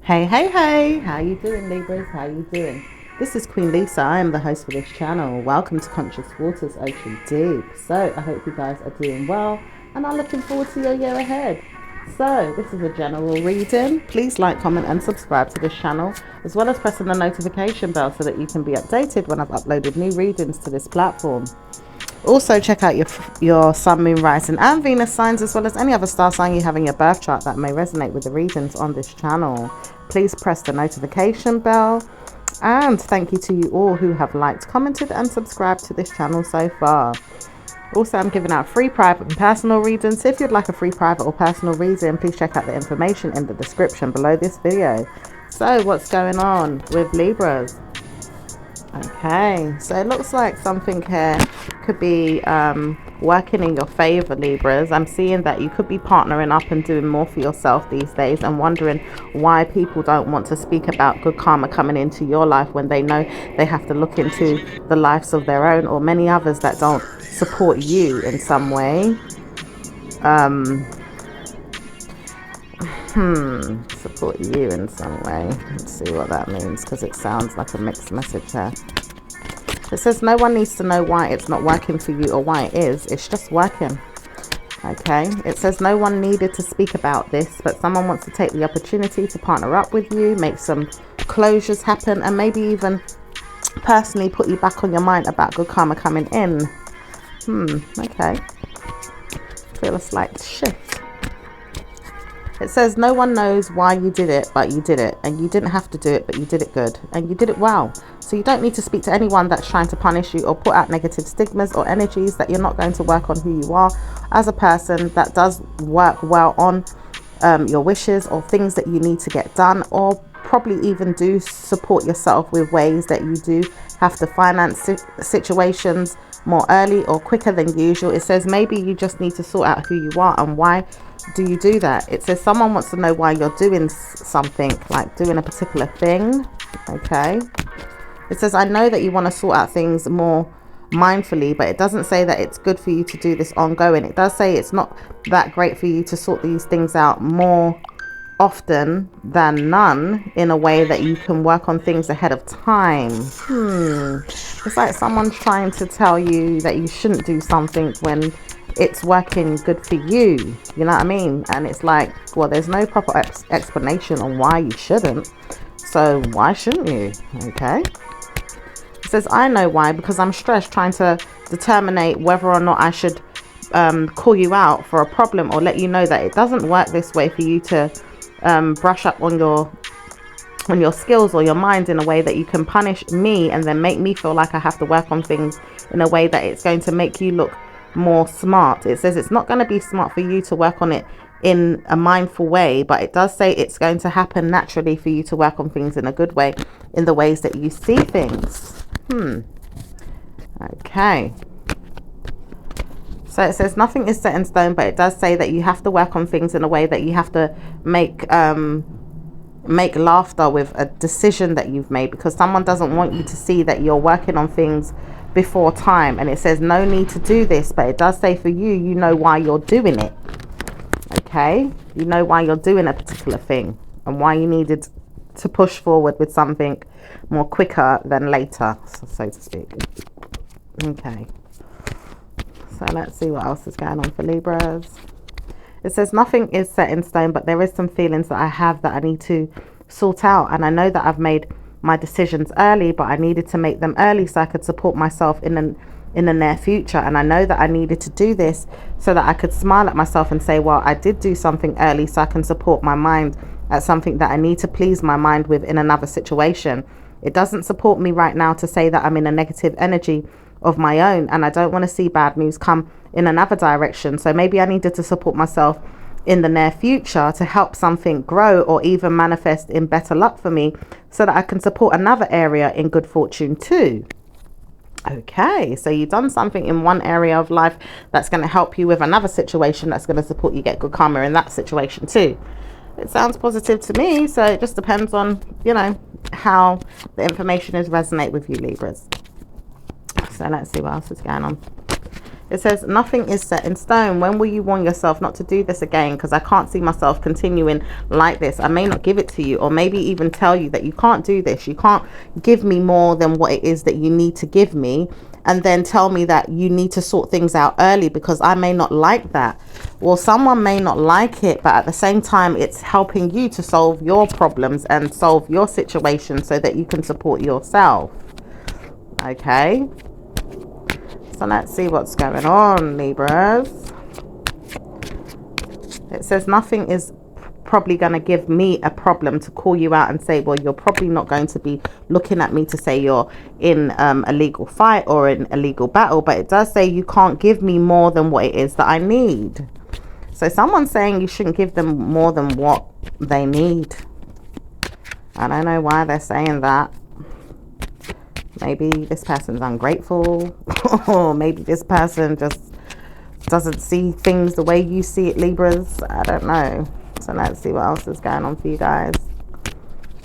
Hey, how you doing, Libras? How you doing? This is Queen Lisa. I am the host for this channel. Welcome to Conscious Waters Ocean Deep. So I hope you guys are doing well and are looking forward to your year ahead. So this is a general reading. Please like, comment and subscribe to this channel, as well as pressing the notification bell so that you can be updated when I've uploaded new readings to this platform. Also, check out your sun, moon, rising and Venus signs, as well as any other star sign you have in your birth chart that may resonate with the readings on this channel. Please press the notification bell. And thank you to you all who have liked, commented and subscribed to this channel so far. Also, I'm giving out free private and personal readings. If you'd like a free private or personal reading, please check out the information in the description below this video. So what's going on with Libras? Okay, so it looks like something here could be working in your favor, Libras. I'm seeing that you could be partnering up and doing more for yourself these days and wondering why people don't want to speak about good karma coming into your life when they know they have to look into the lives of their own or many others that don't support you in some way. Support you in some way. Let's see what that means, because it sounds like a mixed message here. It says no one needs to know why it's not working for you or why it is. It's just working. Okay. It says no one needed to speak about this, but someone wants to take the opportunity to partner up with you, make some closures happen, and maybe even personally put you back on your mind about good karma coming in. Okay. Feel a slight shift. It says no one knows why you did it, but you did it. And you didn't have to do it, but you did it good. And you did it well. So you don't need to speak to anyone that's trying to punish you or put out negative stigmas or energies that you're not going to work on who you are as a person that does work well on your wishes or things that you need to get done, or probably even do support yourself with ways that you do have to finance situations more early or quicker than usual. It says maybe you just need to sort out who you are and why do you do that. It says someone wants to know why you're doing something, like doing a particular thing. Okay. It says I know that you want to sort out things more mindfully, but it doesn't say that it's good for you to do this ongoing. It does say it's not that great for you to sort these things out more often than none, in a way that you can work on things ahead of time. It's like someone's trying to tell you that you shouldn't do something when it's working good for you, you know what I mean? And it's like, well, there's no proper explanation on why you shouldn't, so why shouldn't you? Okay. It says I know why, because I'm stressed trying to determine whether or not I should call you out for a problem or let you know that it doesn't work this way for you to brush up on your skills or your mind in a way that you can punish me and then make me feel like I have to work on things in a way that it's going to make you look more smart. It says it's not going to be smart for you to work on it in a mindful way, but it does say it's going to happen naturally for you to work on things in a good way, in the ways that you see things. Okay. So it says nothing is set in stone, but it does say that you have to work on things in a way that you have to make laughter with a decision that you've made, because someone doesn't want you to see that you're working on things before time. And it says no need to do this, but it does say for you, you know why you're doing it. Okay, you know why you're doing a particular thing and why you needed to push forward with something more quicker than later, so to speak. Okay, so let's see what else is going on for Libras. It says nothing is set in stone, but there is some feelings that I have that I need to sort out, and I know that I've made my decisions early, but I needed to make them early so I could support myself in the near future. And I know that I needed to do this so that I could smile at myself and say, well, I did do something early so I can support my mind at something that I need to please my mind with in another situation. It doesn't support me right now to say that I'm in a negative energy of my own, and I don't want to see bad news come in another direction. So maybe I needed to support myself in the near future to help something grow or even manifest in better luck for me, so that I can support another area in good fortune too. Okay, so you've done something in one area of life that's going to help you with another situation that's going to support you get good karma in that situation too. It sounds positive to me, so it just depends on, you know, how the information is resonate with you, Libras. So let's see what else is going on. It says, nothing is set in stone. When will you warn yourself not to do this again? Because I can't see myself continuing like this. I may not give it to you, or maybe even tell you that you can't do this. You can't give me more than what it is that you need to give me. And then tell me that you need to sort things out early because I may not like that. Well, someone may not like it, but at the same time, it's helping you to solve your problems and solve your situation so that you can support yourself. Okay. So let's see what's going on, Libras. It says nothing is probably going to give me a problem to call you out and say, well, you're probably not going to be looking at me to say you're in a legal fight or in a legal battle. But it does say you can't give me more than what it is that I need. So someone's saying you shouldn't give them more than what they need. I don't know why they're saying that. Maybe this person's ungrateful, or maybe this person just doesn't see things the way you see it, Libras. I don't know. So let's see what else is going on for you guys.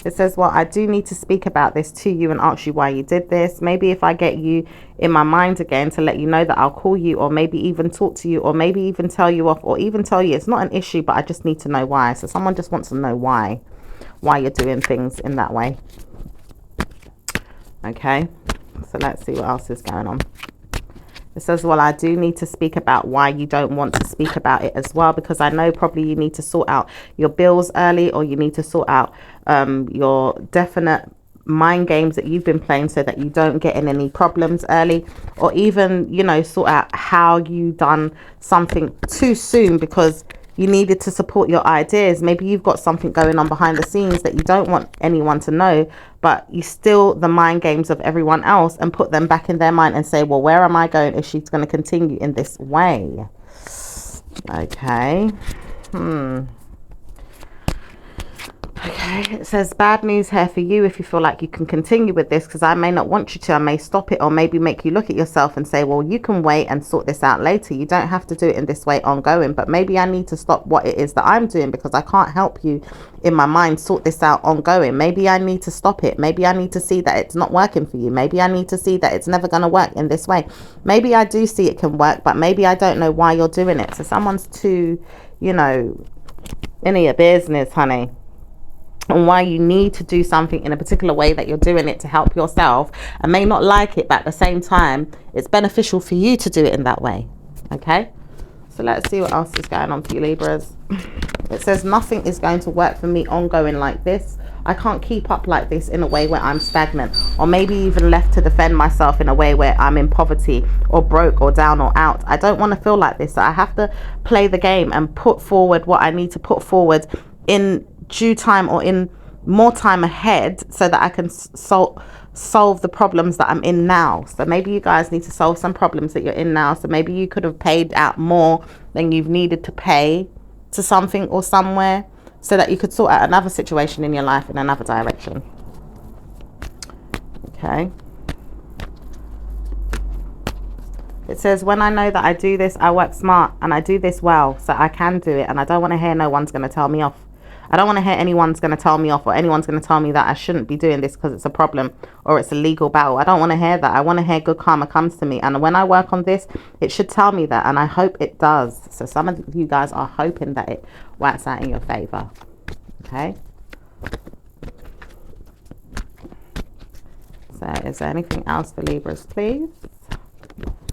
It says, well, I do need to speak about this to you and ask you why you did this. Maybe if I get you in my mind again to let you know that I'll call you, or maybe even talk to you, or maybe even tell you off, or even tell you it's not an issue, but I just need to know why. So someone just wants to know why you're doing things in that way. Okay, so let's see what else is going on. It says, well, I do need to speak about why you don't want to speak about it as well, because I know probably you need to sort out your bills early, or you need to sort out your definite mind games that you've been playing so that you don't get in any problems early, or even, you know, sort out how you done something too soon because you needed to support your ideas. Maybe you've got something going on behind the scenes that you don't want anyone to know, but you steal the mind games of everyone else and put them back in their mind and say, well, where am I going if she's going to continue in this way? Okay. Okay, it says bad news here for you if you feel like you can continue with this, because I may not want you to. I may stop it, or maybe make you look at yourself and say, well, you can wait and sort this out later. You don't have to do it in this way ongoing, but maybe I need to stop what it is that I'm doing because I can't help you in my mind sort this out ongoing. Maybe I need to stop it. Maybe I need to see that it's not working for you. Maybe I need to see that it's never going to work in this way. Maybe I do see it can work, but maybe I don't know why you're doing it. So someone's too, you know, in your business, honey, and why you need to do something in a particular way that you're doing it to help yourself, and may not like it, but at the same time it's beneficial for you to do it in that way. Okay, so let's see what else is going on for you, Libras. It says nothing is going to work for me ongoing like this. I can't keep up like this in a way where I'm stagnant, or maybe even left to defend myself in a way where I'm in poverty or broke or down or out. I don't want to feel like this. So I have to play the game and put forward what I need to put forward in due time, or in more time ahead, so that I can solve the problems that I'm in now. So maybe you guys need to solve some problems that you're in now. So maybe you could have paid out more than you've needed to pay to something or somewhere, so that you could sort out another situation in your life in another direction. Okay. It says, when I know that I do this, I work smart and I do this well, so I can do it, and I don't want to hear no one's going to tell me off. I don't want to hear anyone's going to tell me off, or anyone's going to tell me that I shouldn't be doing this because it's a problem or it's a legal battle. I don't want to hear that. I want to hear good karma comes to me. And when I work on this, it should tell me that. And I hope it does. So some of you guys are hoping that it works out in your favor. Okay. So is there anything else for Libras, please?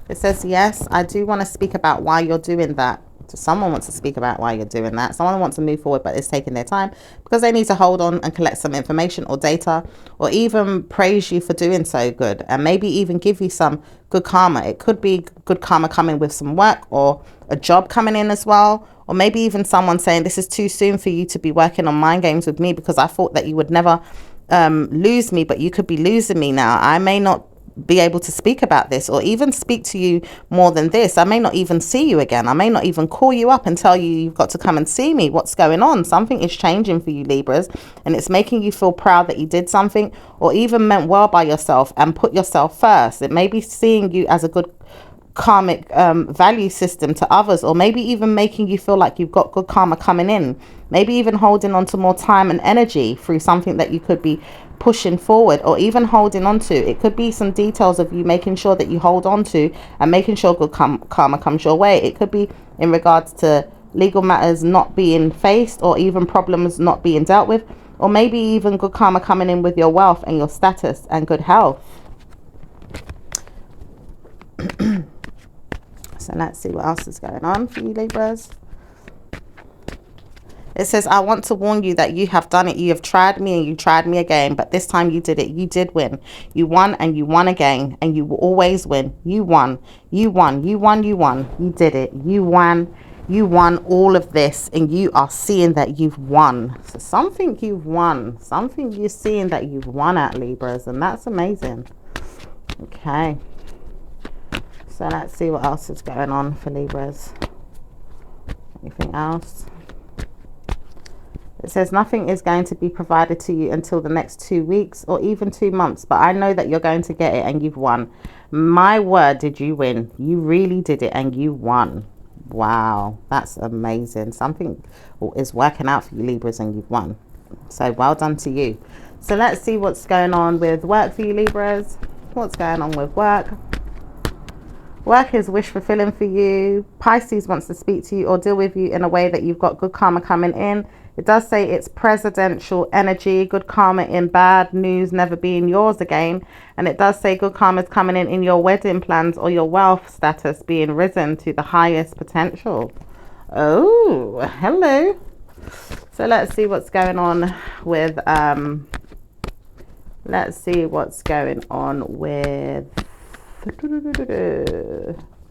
It says, yes, I do want to speak about why you're doing that. So someone wants to speak about why you're doing that. Someone wants to move forward, but it's taking their time because they need to hold on and collect some information or data, or even praise you for doing so good, and maybe even give you some good karma. It could be good karma coming with some work or a job coming in as well, or maybe even someone saying this is too soon for you to be working on mind games with me because I thought that you would never lose me, but you could be losing me now. I may not be able to speak about this, or even speak to you more than this. I may not even see you again. I may not even call you up and tell you you've got to come and see me. What's going on? Something is changing for you, Libras, and it's making you feel proud that you did something, or even meant well by yourself and put yourself first. It may be seeing you as a good karmic value system to others, or maybe even making you feel like you've got good karma coming in. Maybe even holding on to more time and energy through something that you could be pushing forward or even holding on to. It could be some details of you making sure that you hold on to and making sure good karma comes your way. It could be in regards to legal matters not being faced, or even problems not being dealt with, or maybe even good karma coming in with your wealth and your status and good health. So let's see what else is going on for you, Libras. It says, I want to warn you that you have done it. You have tried me and you tried me again, but this time you did it. You did win. You won and you won again, and you will always win. You won. You won. You won. You won. You did it. You won. You won all of this, and you are seeing that you've won. So something you've won. Something you're seeing that you've won at, Libras, and that's amazing. Okay. So let's see what else is going on for Libras. Anything else? It says nothing is going to be provided to you until the next 2 weeks or even 2 months. But I know that you're going to get it and you've won. My word, did you win? You really did it and you won. Wow, that's amazing. Something is working out for you, Libras, and you've won. So well done to you. So let's see what's going on with work for you, Libras. What's going on with work? Work is wish fulfilling for you. Pisces wants to speak to you or deal with you in a way that you've got good karma coming in. It does say it's presidential energy, good karma in bad news never being yours again. And it does say good karma is coming in your wedding plans or your wealth status being risen to the highest potential. Oh, hello. So let's see what's going on with,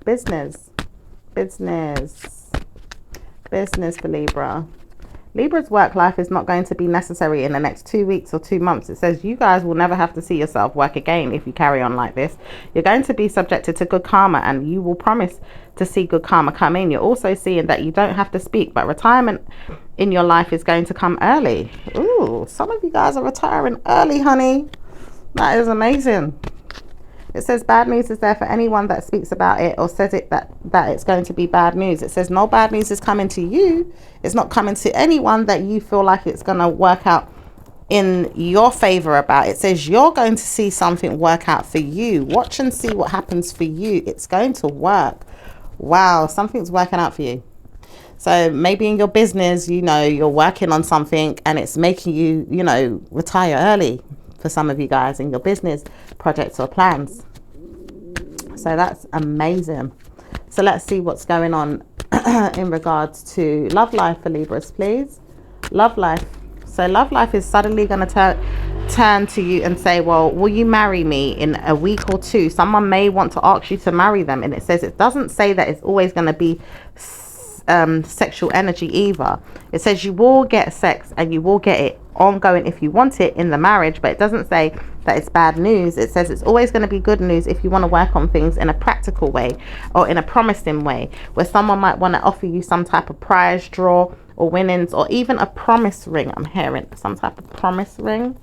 business for Libra. Libra's work life is not going to be necessary in the next 2 weeks or 2 months. It says you guys will never have to see yourself work again if you carry on like this. You're going to be subjected to good karma, and you will promise to see good karma come in. You're also seeing that you don't have to speak, but retirement in your life is going to come early. Ooh, some of you guys are retiring early, honey. That is amazing. It says bad news is there for anyone that speaks about it or says it that it's going to be bad news. It says no bad news is coming to you. It's not coming to anyone that you feel like it's going to work out in your favor about. It says you're going to see something work out for you. Watch and see what happens for you. It's going to work. Wow, something's working out for you. So maybe in your business, you know, you're working on something and it's making you, you know, retire early for some of you guys in your business projects or plans. So that's amazing. So let's see what's going on in regards to love life for Libras, please. Love life. So love life is suddenly going to turn to you and say, well, will you marry me in a week or two? Someone may want to ask you to marry them. And it says, it doesn't say that it's always going to be sexual energy either. It says you will get sex and you will get it ongoing if you want it in the marriage, but it doesn't say that it's bad news. It says it's always going to be good news if you want to work on things in a practical way or in a promising way, where someone might want to offer you some type of prize draw or winnings, or even a promise ring. I'm hearing some type of promise ring.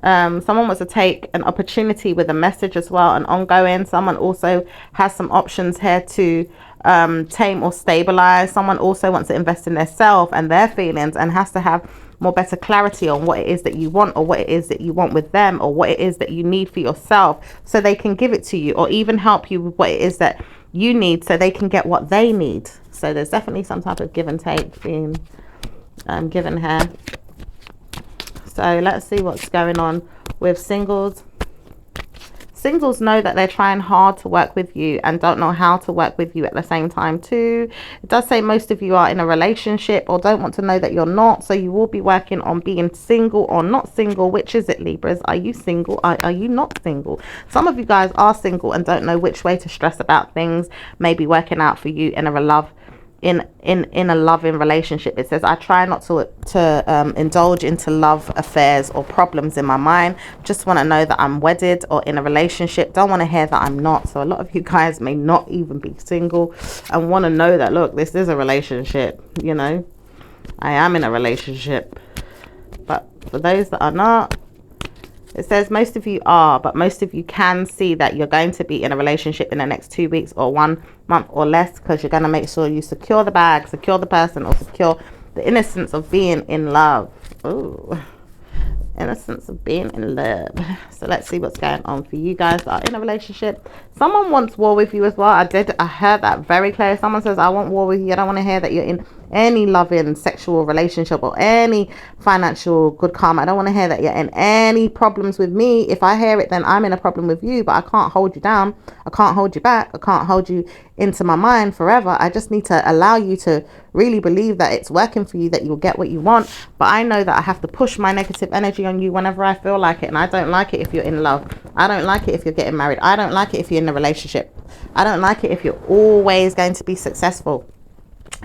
Someone wants to take an opportunity with a message as well, and ongoing. Someone also has some options here to tame or stabilize. Someone also wants to invest in their self and their feelings, and has to have more better clarity on what it is that you want, or what it is that you want with them, or what it is that you need for yourself, so they can give it to you, or even help you with what it is that you need so they can get what they need. So there's definitely some type of give and take being given here. So let's see what's going on with singles. Singles know that they're trying hard to work with you and don't know how to work with you at the same time too. It does say most of you are in a relationship or don't want to know that you're not. So you will be working on being single or not single. Which is it, Libras? Are you single? Are you not single? Some of you guys are single and don't know which way to stress about things. Maybe working out for you in a in a loving relationship. It says I try not to indulge into love affairs or problems in my mind. Just want to know that I'm wedded or in a relationship. Don't want to hear that I'm not. So a lot of you guys may not even be single and want to know that, look, this is a relationship, you know, I am in a relationship. But for those that are not, it says most of you are, but most of you can see that you're going to be in a relationship in the next 2 weeks or 1 month or less, because you're going to make sure you secure the bag, secure the person, or secure the innocence of being in love. Ooh. Innocence of being in love. So let's see what's going on for you guys that are in a relationship. Someone wants war with you as well. I heard that very clear. Someone says, I want war with you. I don't want to hear that you're in any loving sexual relationship or any financial good karma. I don't want to hear that you're in any problems with me. If I hear it, then I'm in a problem with you, but I can't hold you down. I can't hold you back. I can't hold you into my mind forever. I just need to allow you to really believe that it's working for you, that you'll get what you want. But I know that I have to push my negative energy on you whenever I feel like it. And I don't like it if you're in love. I don't like it if you're getting married. I don't like it if you're in a relationship. I don't like it if you're always going to be successful.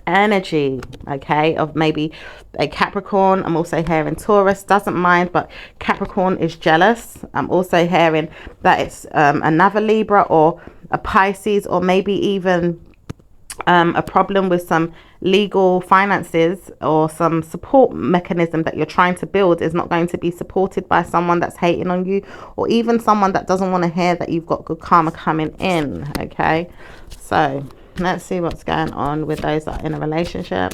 Energy, okay, of maybe a Capricorn. I'm also hearing Taurus doesn't mind, but Capricorn is jealous. I'm also hearing that it's another Libra or a Pisces, or maybe even a problem with some legal finances or some support mechanism that you're trying to build is not going to be supported by someone that's hating on you, or even someone that doesn't want to hear that you've got good karma coming in. Okay, so let's see what's going on with those that are in a relationship.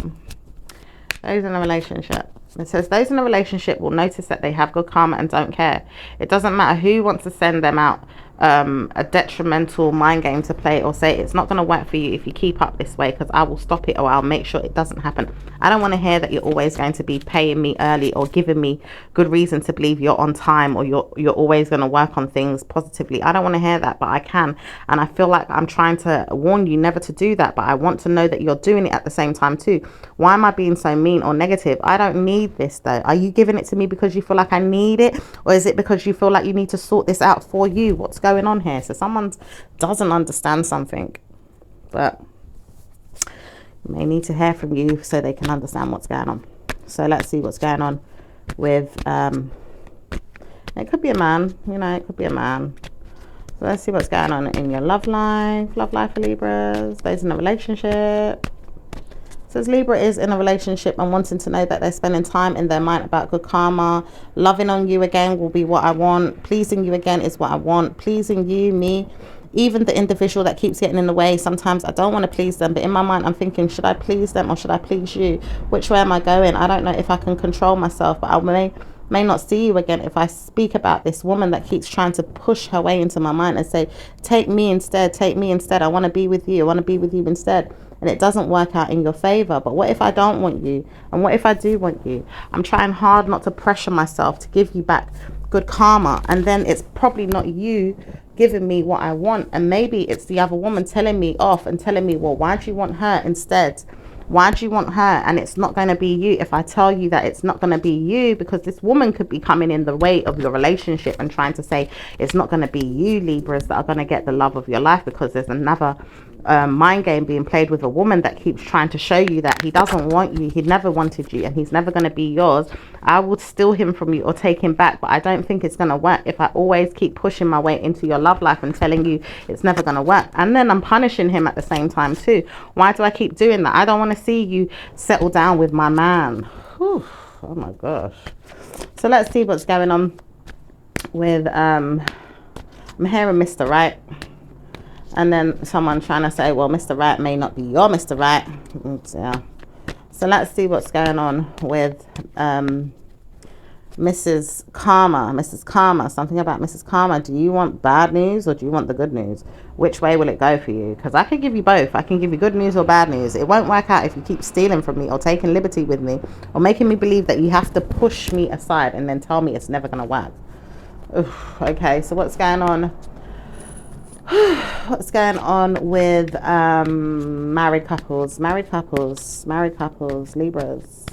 Those in a relationship. It says those in a relationship will notice that they have good karma and don't care. It doesn't matter who wants to send them out a detrimental mind game to play, or say it's not going to work for you if you keep up this way, because I will stop it, or I'll make sure it doesn't happen. I don't want to hear that you're always going to be paying me early or giving me good reason to believe you're on time, or you're always going to work on things positively. I don't want to hear that, but I can. And I feel like I'm trying to warn you never to do that, but I want to know that you're doing it at the same time too. Why am I being so mean or negative? I don't need this though. Are you giving it to me because you feel like I need it, or is it because you feel like you need to sort this out for you? What's going on here? So someone doesn't understand something, but you may need to hear from you so they can understand what's going on. So let's see what's going on with it could be a man, you know, it could be a man. So let's see what's going on in your love life for Libras. Those in a relationship. Says Libra is in a relationship and wanting to know that they're spending time in their mind about good karma. Loving on you again will be what I want. Pleasing you again is what I want. Pleasing you, me, even the individual that keeps getting in the way. Sometimes I don't want to please them, but in my mind I'm thinking, should I please them or should I please you? Which way am I going? I don't know if I can control myself, but I may not see you again if I speak about this woman that keeps trying to push her way into my mind and say, take me instead, take me instead. I want to be with you. I want to be with you instead. And it doesn't work out in your favor. But what if I don't want you? And what if I do want you? I'm trying hard not to pressure myself to give you back good karma, and then it's probably not you giving me what I want, and maybe it's the other woman telling me off and telling me, well, why do you want her instead? Why do you want her? And it's not going to be you. If I tell you that it's not going to be you, because this woman could be coming in the way of your relationship and trying to say it's not going to be you, Libras, that are going to get the love of your life, because there's another mind game being played with a woman that keeps trying to show you that he doesn't want you, he never wanted you, and he's never going to be yours. I would steal him from you or take him back, but I don't think it's going to work if I always keep pushing my way into your love life and telling you it's never going to work, and then I'm punishing him at the same time too. Why do I keep doing that? I don't want to see you settle down with my man. Whew. Oh my gosh. So let's see what's going on with I'm hearing Mr. Right, and then someone trying to say, well, Mr. Right may not be your Mr. Right. Yeah. So let's see what's going on with Mrs. Karma, something about Mrs. Karma. Do you want bad news or do you want the good news? Which way will it go for you? Because I can give you both. I can give you good news or bad news. It won't work out if you keep stealing from me or taking liberty with me or making me believe that you have to push me aside and then tell me it's never going to work. Oof, okay, so what's going on? What's going on with married couples, Libras?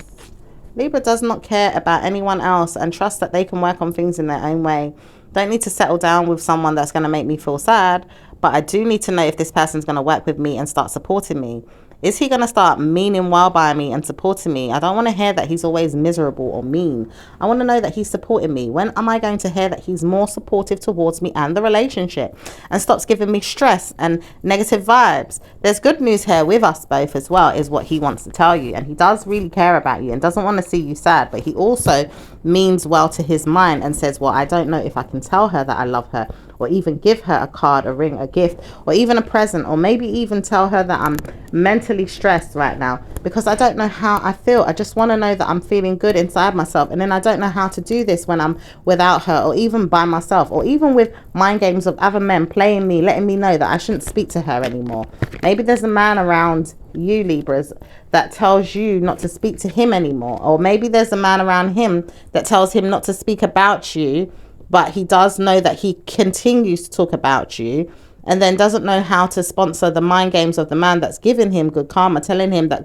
Libra does not care about anyone else and trust that they can work on things in their own way. Don't need to settle down with someone that's going to make me feel sad, but I do need to know if this person's going to work with me and start supporting me. Is he going to start meaning well by me and supporting me? I don't want to hear that he's always miserable or mean. I want to know that he's supporting me. When am I going to hear that he's more supportive towards me and the relationship and stops giving me stress and negative vibes? There's good news here with us both as well, is what he wants to tell you. And he does really care about you and doesn't want to see you sad, but he also means well to his mind and says, well, I don't know if I can tell her that I love her, or even give her a card, a ring, a gift, or even a present, or maybe even tell her that I'm mentally stressed right now because I don't know how I feel. I just want to know that I'm feeling good inside myself, and then I don't know how to do this when I'm without her, or even by myself, or even with mind games of other men playing me, letting me know that I shouldn't speak to her anymore. Maybe there's a man around you, Libras, that tells you not to speak to him anymore, or maybe there's a man around him that tells him not to speak about you, but he does know that he continues to talk about you, and then doesn't know how to sponsor the mind games of the man that's giving him good karma, telling him that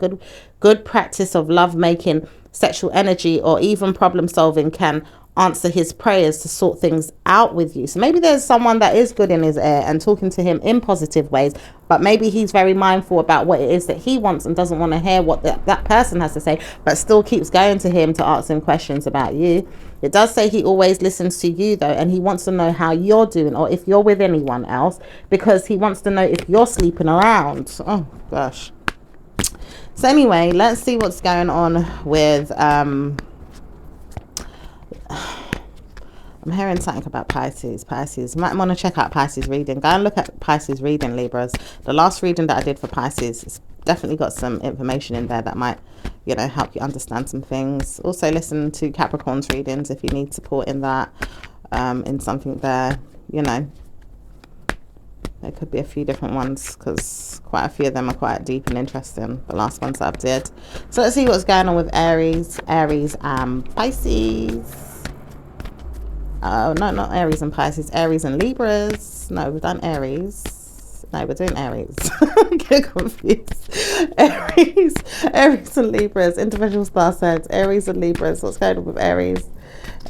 good practice of love making, sexual energy, or even problem solving can answer his prayers to sort things out with you. So maybe there's someone that is good in his ear and talking to him in positive ways, but maybe he's very mindful about what it is that he wants and doesn't want to hear what that person has to say, but still keeps going to him to ask him questions about you. It does say he always listens to you though, and he wants to know how you're doing, or if you're with anyone else, because he wants to know if you're sleeping around. Oh gosh. So anyway, let's see what's going on with I'm hearing something about Pisces. You might want to check out Pisces reading. Go and look at Pisces reading, Libras. The last reading that I did for Pisces, it's definitely got some information in there that might, you know, help you understand some things. Also listen to Capricorn's readings if you need support in that, in something there, you know. There could be a few different ones because quite a few of them are quite deep and interesting, the last ones that I did. So let's see what's going on with Aries and Pisces. Oh, no, not Aries and Pisces. Aries and Libras. No, we've done Aries. No, we're doing Aries. I get confused. Aries and Libras. Individual star signs. Aries and Libras. What's going on with Aries?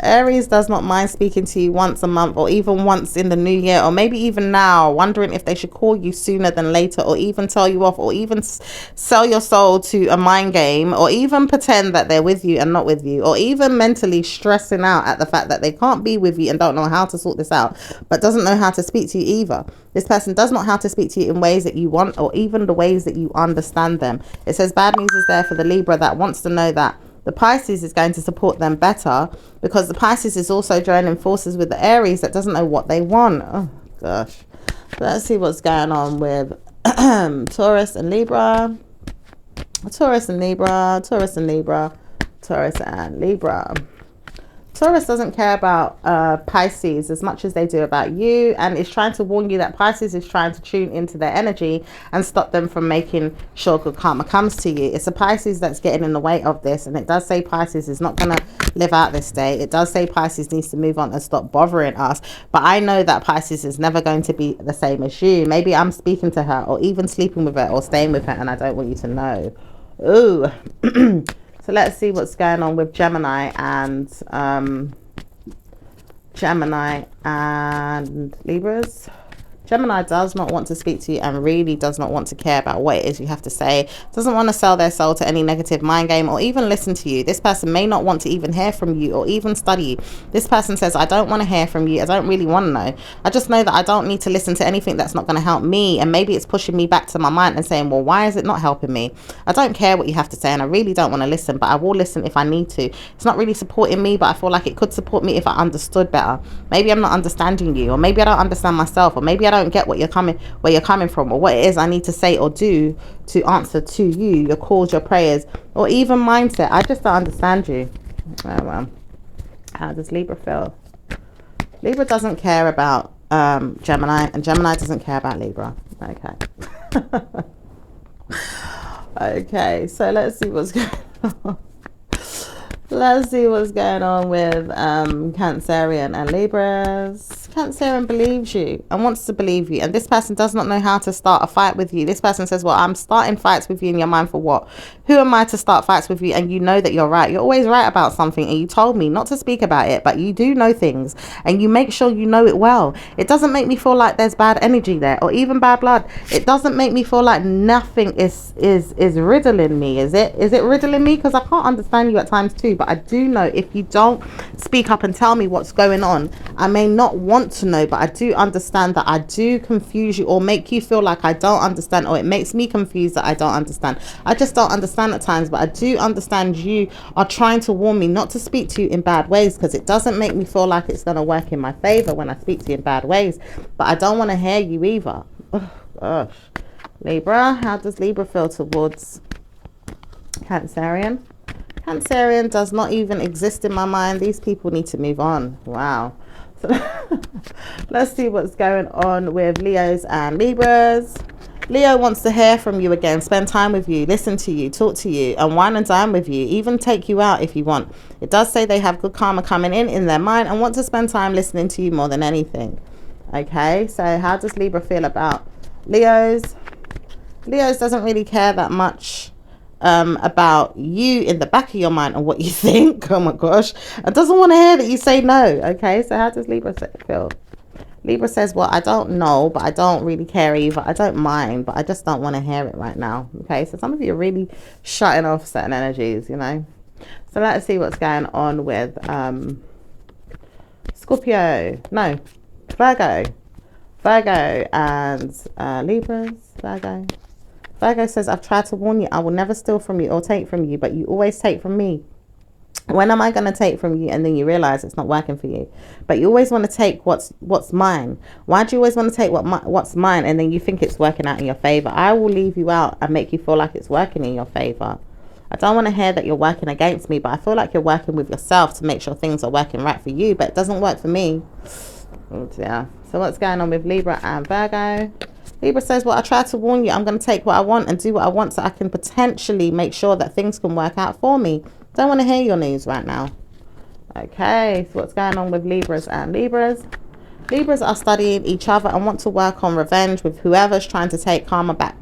Aries does not mind speaking to you once a month, or even once in the new year, or maybe even now, wondering if they should call you sooner than later, or even tell you off, or even sell your soul to a mind game, or even pretend that they're with you and not with you, or even mentally stressing out at the fact that they can't be with you and don't know how to sort this out, but doesn't know how to speak to you either. This person does not know how to speak to you in ways that you want, or even the ways that you understand them. It says bad news is there for the Libra that wants to know that the Pisces is going to support them better, because the Pisces is also joining forces with the Aries that doesn't know what they want. Oh gosh. Let's see what's going on with Taurus and Libra. Taurus and Libra. Taurus and Libra. Taurus and Libra. Taurus doesn't care about Pisces as much as they do about you, and is trying to warn you that Pisces is trying to tune into their energy and stop them from making sure good karma comes to you. It's a Pisces that's getting in the way of this, and it does say Pisces is not going to live out this day. It does say Pisces needs to move on and stop bothering us, but I know that Pisces is never going to be the same as you. Maybe I'm speaking to her, or even sleeping with her, or staying with her, and I don't want you to know. Ooh. So let's see what's going on with Gemini and Libras. Gemini does not want to speak to you and really does not want to care about what it is you have to say. Doesn't want to sell their soul to any negative mind game or even listen to you. This person may not want to even hear from you or even study you. This person says, I don't want to hear from you. I don't really want to know. I just know that I don't need to listen to anything that's not going to help me. And maybe it's pushing me back to my mind and saying, well, why is it not helping me? I don't care what you have to say and I really don't want to listen, but I will listen if I need to. It's not really supporting me, but I feel like it could support me if I understood better. Maybe I'm not understanding you, or maybe I don't understand myself, or maybe I don't get where you're coming from, or what it is I need to say or do to answer to you, your calls, your prayers, or even mindset. I just don't understand you. Oh well. How does Libra feel? Libra doesn't care about Gemini, and Gemini doesn't care about Libra. Okay. Okay, so let's see what's going on. Let's see what's going on with Cancerian and Libras. Cancerian believes you and wants to believe you, and this person does not know how to start a fight with you. This person says, well, I'm starting fights with you in your mind for what? Who am I to start fights with you? And you know that you're right. You're always right about something, and you told me not to speak about it, but you do know things, and you make sure you know it well. It doesn't make me feel like there's bad energy there or even bad blood. It doesn't make me feel like nothing is riddling me. Is it riddling me? Because I can't understand you at times too, but I do know if you don't speak up and tell me what's going on, I may not want to know, but I do understand that I do confuse you or make you feel like I don't understand, or it makes me confused that I don't understand. I just don't understand at times, but I do understand you are trying to warn me not to speak to you in bad ways, because it doesn't make me feel like it's going to work in my favor when I speak to you in bad ways. But I don't want to hear you either. Oh, gosh. Libra, how does Libra feel towards Cancerian? Cancerian does not even exist in my mind. These people need to move on. Wow. So let's see what's going on with Leos and Libras. Leo wants to hear from you again, spend time with you, listen to you, talk to you, and wine and dine with you, even take you out if you want. It does say they have good karma coming in their mind and want to spend time listening to you more than anything. Okay, so how does Libra feel about Leos? Leos doesn't really care that much about you in the back of your mind and what you think. Oh my gosh. And doesn't want to hear that you say no. Okay, so how does Libra feel? Libra says, well, I don't know, but I don't really care either. I don't mind, but I just don't want to hear it right now. Okay, so some of you are really shutting off certain energies, you know. So let's see what's going on with Scorpio. No, Virgo. Virgo and Libras. Virgo says, I've tried to warn you. I will never steal from you or take from you, but you always take from me. When am I going to take from you and then you realize it's not working for you? But you always want to take what's mine. Why do you always want to take what's mine and then you think it's working out in your favor? I will leave you out and make you feel like it's working in your favor. I don't want to hear that you're working against me, but I feel like you're working with yourself to make sure things are working right for you, but it doesn't work for me. Oh dear. So what's going on with Libra and Virgo? Libra says, well, I tried to warn you. I'm going to take what I want and do what I want so I can potentially make sure that things can work out for me. Don't want to hear your news right now. Okay, so what's going on with Libras and Libras? Libras are studying each other and want to work on revenge with whoever's trying to take karma back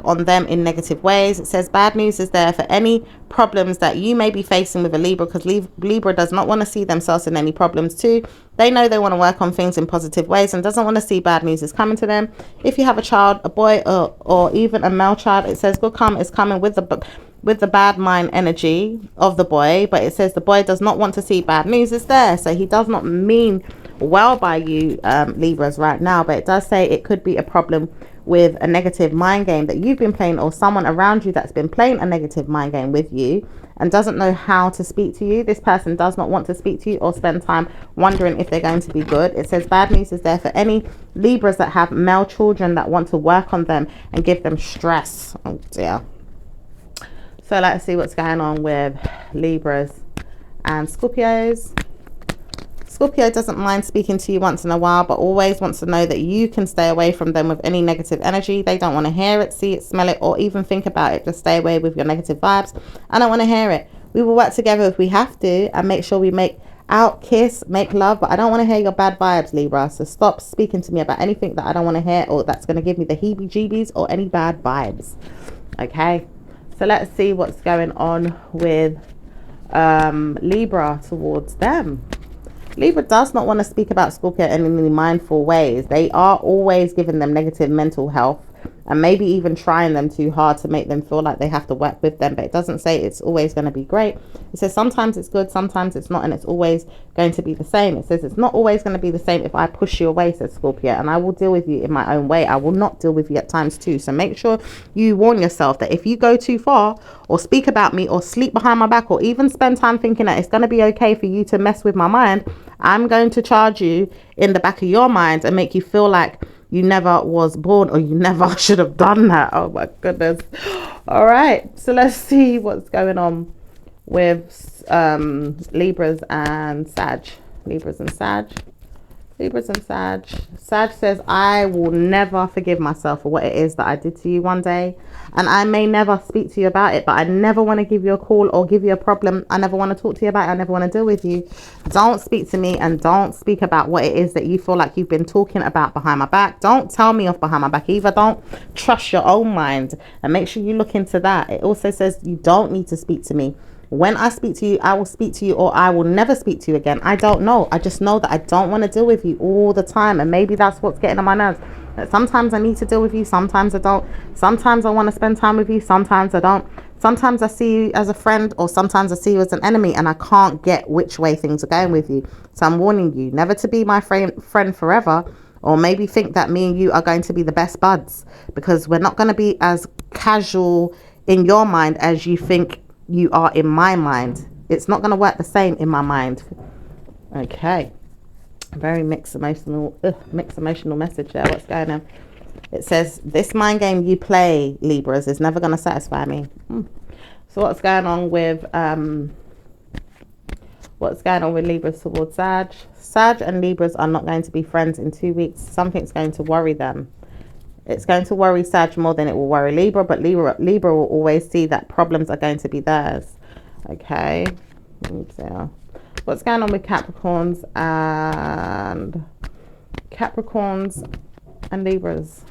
on them in negative ways. It says bad news is there for any problems that you may be facing with a Libra, because Libra does not want to see themselves in any problems too. They know they want to work on things in positive ways and doesn't want to see bad news is coming to them. If you have a child, a boy or even a male child, it says good karma is coming with the bad mind energy of the boy, but it says the boy does not want to see bad news is there. So he does not mean well by you, Libras, right now, but it does say it could be a problem with a negative mind game that you've been playing, or someone around you that's been playing a negative mind game with you and doesn't know how to speak to you. This person does not want to speak to you or spend time wondering if they're going to be good. It says bad news is there for any Libras that have male children that want to work on them and give them stress. Oh dear. So let's see what's going on with Libras and Scorpios. Scorpio doesn't mind speaking to you once in a while, but always wants to know that you can stay away from them with any negative energy. They don't want to hear it, see it, smell it, or even think about it. Just stay away with your negative vibes. I don't want to hear it. We will work together if we have to and make sure we make out, kiss, make love, but I don't want to hear your bad vibes, Libra. So stop speaking to me about anything that I don't want to hear or that's going to give me the heebie-jeebies or any bad vibes. Okay, so let's see what's going on with Libra towards them. Libra does not want to speak about Scorpio in any mindful ways. They are always giving them negative mental health and maybe even trying them too hard to make them feel like they have to work with them. But it doesn't say it's always going to be great. It says sometimes it's good, sometimes it's not, and it's always going to be the same. It says it's not always going to be the same if I push you away, says Scorpio, and I will deal with you in my own way. I will not deal with you at times too. So make sure you warn yourself that if you go too far or speak about me or sleep behind my back or even spend time thinking that it's going to be okay for you to mess with my mind, I'm going to charge you in the back of your mind and make you feel like you never was born or you never should have done that. Oh my goodness. All right, so let's see what's going on with Libras and Sag. Libras and Sag. Sag says, I will never forgive myself for what it is that I did to you one day, and I may never speak to you about it, but I never want to give you a call or give you a problem. I never want to talk to you about it. I never want to deal with you. Don't speak to me and don't speak about what it is that you feel like you've been talking about behind my back. Don't tell me off behind my back either. Don't trust your own mind, and make sure you look into that. It also says you don't need to speak to me. When I speak to you, I will speak to you, or I will never speak to you again. I don't know. I just know that I don't want to deal with you all the time. And maybe that's what's getting on my nerves. That sometimes I need to deal with you. Sometimes I don't. Sometimes I want to spend time with you. Sometimes I don't. Sometimes I see you as a friend, or sometimes I see you as an enemy, and I can't get which way things are going with you. So I'm warning you never to be my friend forever, or maybe think that me and you are going to be the best buds, because we're not going to be as casual in your mind as you think you are in my mind. It's not going to work the same in my mind. Okay. Very mixed emotional message there. What's going on? It says, this mind game you play, Libras, is never going to satisfy me. So what's going on with Libras towards Sag? Sag and Libras are not going to be friends in 2 weeks. Something's going to worry them. It's going to worry Sag more than it will worry Libra, but Libra will always see that problems are going to be theirs. Okay. What's going on with Capricorns and Libras?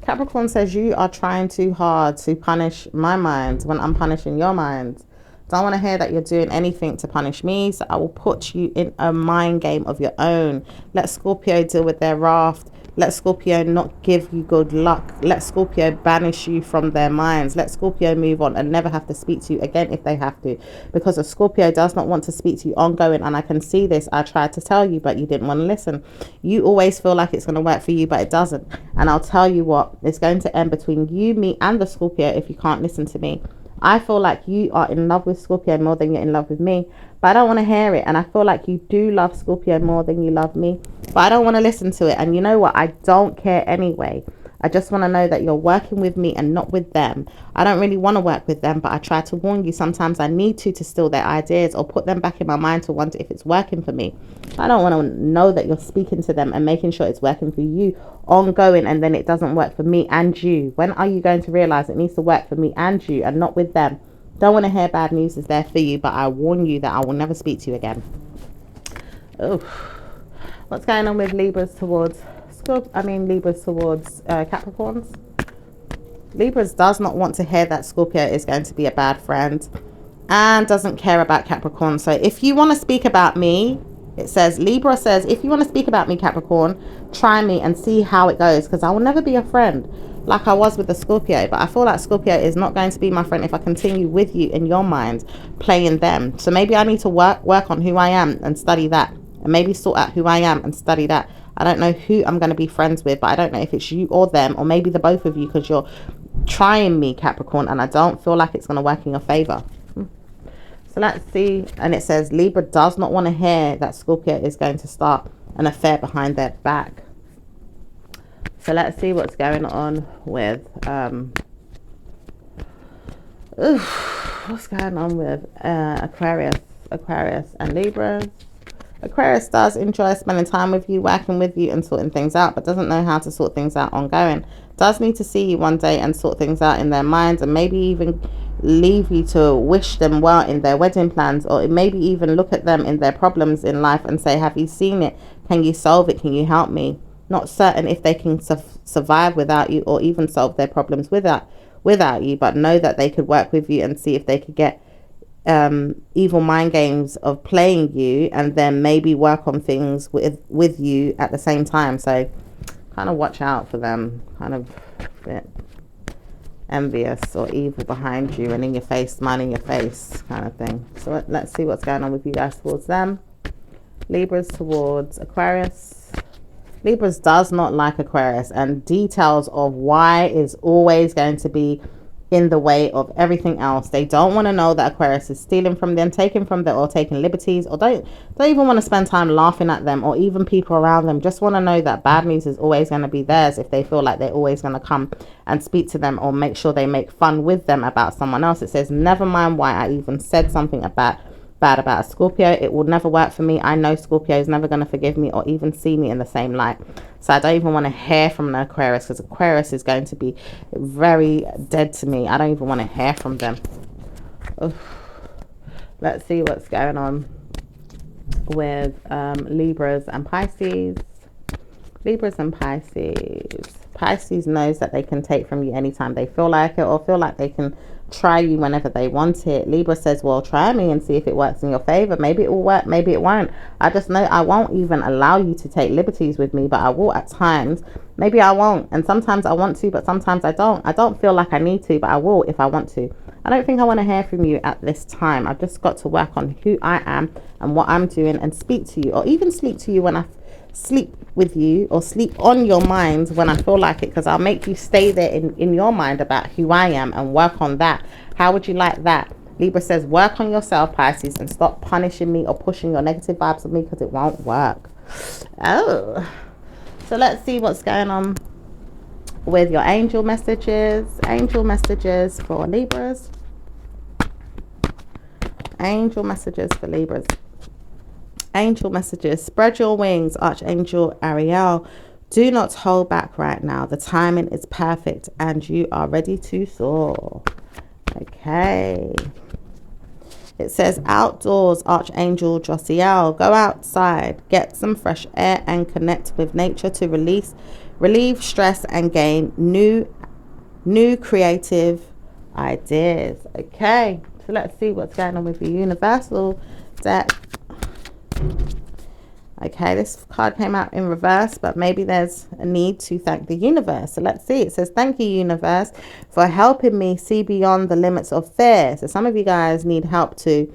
Capricorn says, you are trying too hard to punish my mind when I'm punishing your mind. Don't want to hear that you're doing anything to punish me, so I will put you in a mind game of your own. Let Scorpio deal with their wrath. Let Scorpio not give you good luck. Let Scorpio banish you from their minds. Let Scorpio move on and never have to speak to you again if they have to. Because a Scorpio does not want to speak to you ongoing. And I can see this. I tried to tell you, but you didn't want to listen. You always feel like it's going to work for you, but it doesn't. And I'll tell you what, it's going to end between you, me, and the Scorpio if you can't listen to me. I feel like you are in love with Scorpio more than you're in love with me, but I don't want to hear it. And I feel like you do love Scorpio more than you love me, but I don't want to listen to it. And you know what? I don't care anyway. I just want to know that you're working with me and not with them. I don't really want to work with them, but I try to warn you. Sometimes I need to steal their ideas or put them back in my mind to wonder if it's working for me. I don't want to know that you're speaking to them and making sure it's working for you ongoing, and then it doesn't work for me and you. When are you going to realize it needs to work for me and you and not with them? Don't want to hear bad news is there for you, but I warn you that I will never speak to you again. Oh, what's going on with Libras towards Capricorns? Libras does not want to hear that Scorpio is going to be a bad friend and doesn't care about Capricorn. So if you want to speak about me, it says, Libra says, if you want to speak about me, Capricorn, try me and see how it goes, because I will never be a friend like I was with the Scorpio. But I feel like Scorpio is not going to be my friend if I continue with you in your mind playing them. So maybe I need to work on who I am and study that, and maybe sort out who I am and study that. I don't know who I'm going to be friends with, but I don't know if it's you or them, or maybe the both of you, because you're trying me, Capricorn, and I don't feel like it's going to work in your favor. So let's see. And it says Libra does not want to hear that Scorpio is going to start an affair behind their back. So let's see what's going on with what's going on with Aquarius and Libras. Aquarius does enjoy spending time with you, working with you and sorting things out, but doesn't know how to sort things out ongoing. Does need to see you one day and sort things out in their minds, and maybe even leave you to wish them well in their wedding plans, or maybe even look at them in their problems in life and say, have you seen it? Can you solve it? Can you help me? Not certain if they can survive without you, or even solve their problems without you, but know that they could work with you and see if they could get evil mind games of playing you, and then maybe work on things with you at the same time. So kind of watch out for them, kind of a bit envious or evil behind you and in your face, smiling in your face kind of thing. So let's see what's going on with you guys towards them. Libras towards Aquarius. Libras does not like Aquarius, and details of why is always going to be in the way of everything else. They don't want to know that Aquarius is stealing from them, taking from them, or taking liberties, or don't even want to spend time laughing at them or even people around them. Just want to know that bad news is always going to be theirs if they feel like they're always going to come and speak to them or make sure they make fun with them about someone else. It says, never mind why I even said something bad about a Scorpio. It will never work for me. I know Scorpio is never going to forgive me or even see me in the same light. So I don't even want to hear from the Aquarius, because Aquarius is going to be very dead to me. I don't even want to hear from them. Oof. Let's see what's going on with Libras and Pisces. Libras and Pisces. Pisces knows that they can take from you anytime they feel like it, or feel like they can try you whenever they want it. Libra says, well, try me and see if it works in your favor. Maybe it will work, maybe it won't. I just know I won't even allow you to take liberties with me, but I will at times. Maybe I won't, and sometimes I want to, but sometimes I don't feel like I need to, but I will if I want to. I don't think I want to hear from you at this time. I've just got to work on who I am and what I'm doing, and speak to you, or even sleep to you when I sleep with you, or sleep on your mind when I feel like it, because I'll make you stay there in your mind about who I am and work on that. How would you like that? Libra says, work on yourself, Pisces, and stop punishing me or pushing your negative vibes on me, because it won't work. Oh, so let's see what's going on with your angel messages. Angel messages for Libras. Angel messages for Libras. Angel messages. Spread your wings, Archangel Ariel. Do not hold back right now. The timing is perfect and you are ready to soar. Okay. It says outdoors, Archangel Josiel. Go outside, get some fresh air and connect with nature to relieve stress and gain new creative ideas. Okay, so let's see what's going on with the universal deck. Okay, this card came out in reverse, but maybe there's a need to thank the universe. So let's see. It says, thank you, universe, for helping me see beyond the limits of fear. So some of you guys need help to,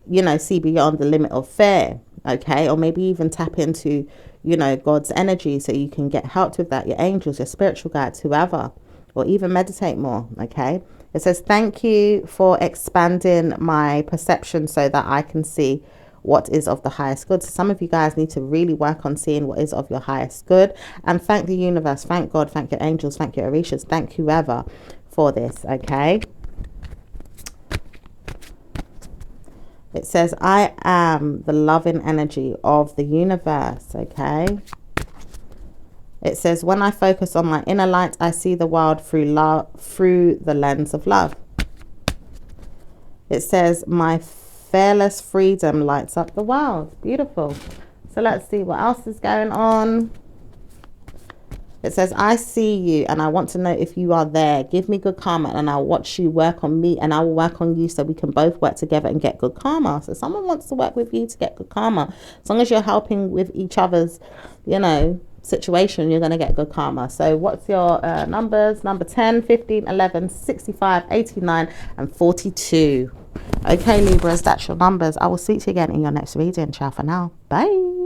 you know, see beyond the limit of fear. Okay, or maybe even tap into, you know, God's energy so you can get helped with that. Your angels, your spiritual guides, whoever, or even meditate more. Okay, it says, thank you for expanding my perception so that I can see what is of the highest good. So some of you guys need to really work on seeing what is of your highest good, and thank the universe, thank God, thank your angels, thank your orishas, thank whoever for this. Okay, it says, I am the loving energy of the universe. Okay, it says, when I focus on my inner light, I see the world through the lens of love. It says, my fearless freedom lights up the world. Beautiful. So let's see what else is going on. It says, I see you and I want to know if you are there. Give me good karma and I'll watch you work on me and I will work on you so we can both work together and get good karma. So someone wants to work with you to get good karma. As long as you're helping with each other's, you know, situation, you're going to get good karma. So what's your numbers? Number 10, 15, 11, 65, 89 and 42. Okay, Libras, that's your numbers. I will speak to you again in your next reading. Ciao for now. Bye.